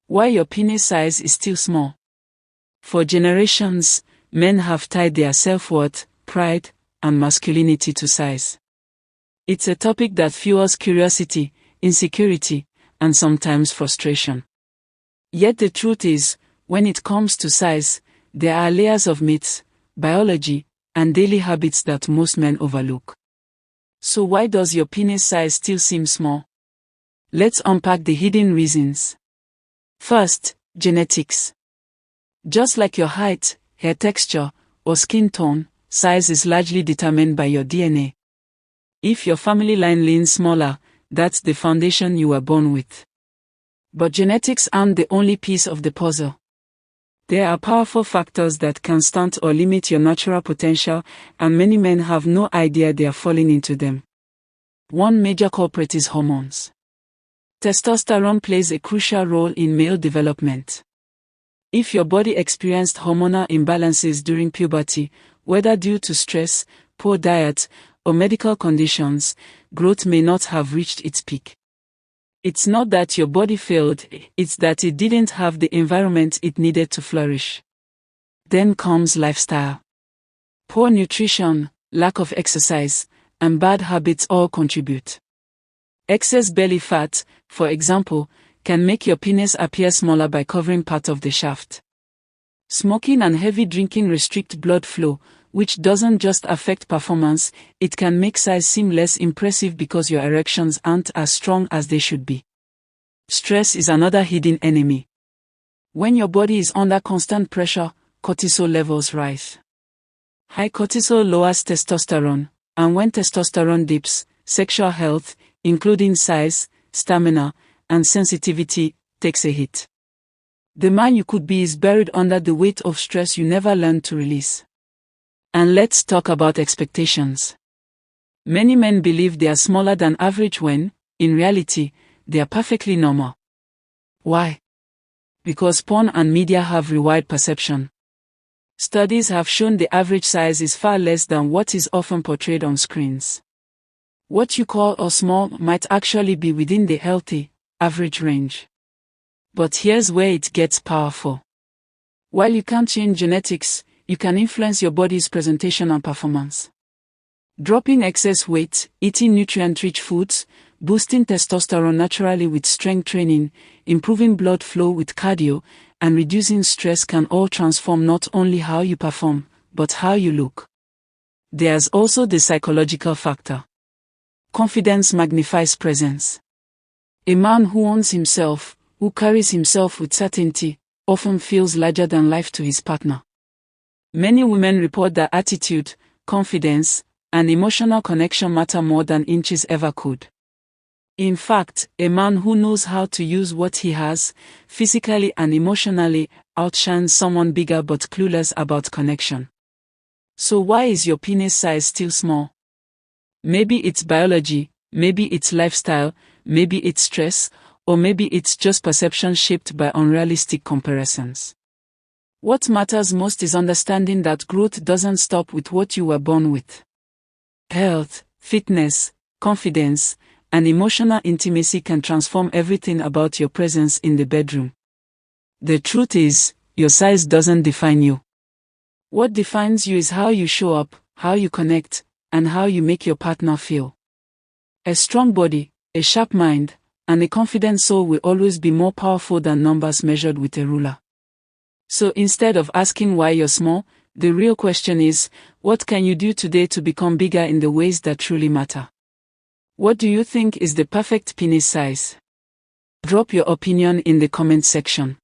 Why your penis size is still small. For generations, men have tied their self-worth, pride, and masculinity to size. It's a topic that fuels curiosity, insecurity, and sometimes frustration. Yet the truth is, when it comes to size, there are layers of myths, biology, and daily habits that most men overlook. So why does your penis size still seem small? Let's unpack the hidden reasons. First, genetics. Just like your height, hair texture, or skin tone, size is largely determined by your DNA. If your family line leans smaller, that's the foundation you were born with. But genetics aren't the only piece of the puzzle. There are powerful factors that can stunt or limit your natural potential, and many men have no idea they are falling into them. One major culprit is hormones. Testosterone plays a crucial role in male development. If your body experienced hormonal imbalances during puberty, whether due to stress, poor diet, or medical conditions, growth may not have reached its peak. It's not that your body failed, it's that it didn't have the environment it needed to flourish. Then comes lifestyle. Poor nutrition, lack of exercise, and bad habits all contribute. Excess belly fat, for example, can make your penis appear smaller by covering part of the shaft. Smoking and heavy drinking restrict blood flow, which doesn't just affect performance, it can make size seem less impressive because your erections aren't as strong as they should be. Stress is another hidden enemy. When your body is under constant pressure, cortisol levels rise. High cortisol lowers testosterone, and when testosterone dips, sexual health, including size, stamina, and sensitivity, takes a hit. The man you could be is buried under the weight of stress you never learned to release. And let's talk about expectations. Many men believe they are smaller than average when, in reality, they are perfectly normal. Why? Because porn and media have rewired perception. Studies have shown the average size is far less than what is often portrayed on screens. What you call a small might actually be within the healthy, average range. But here's where it gets powerful. While you can't change genetics, you can influence your body's presentation and performance. Dropping excess weight, eating nutrient-rich foods, boosting testosterone naturally with strength training, improving blood flow with cardio, and reducing stress can all transform not only how you perform, but how you look. There's also the psychological factor. Confidence magnifies presence. A man who owns himself, who carries himself with certainty, often feels larger than life to his partner. Many women report that attitude, confidence, and emotional connection matter more than inches ever could. In fact, a man who knows how to use what he has, physically and emotionally, outshines someone bigger but clueless about connection. So why is your penis size still small? Maybe it's biology, maybe it's lifestyle, maybe it's stress, or maybe it's just perception shaped by unrealistic comparisons. What matters most is understanding that growth doesn't stop with what you were born with. Health, fitness, confidence, and emotional intimacy can transform everything about your presence in the bedroom. The truth is, your size doesn't define you. What defines you is how you show up, how you connect, and how you make your partner feel. A strong body, a sharp mind, and a confident soul will always be more powerful than numbers measured with a ruler. So instead of asking why you're small, the real question is, what can you do today to become bigger in the ways that truly matter? What do you think is the perfect penis size? Drop your opinion in the comment section.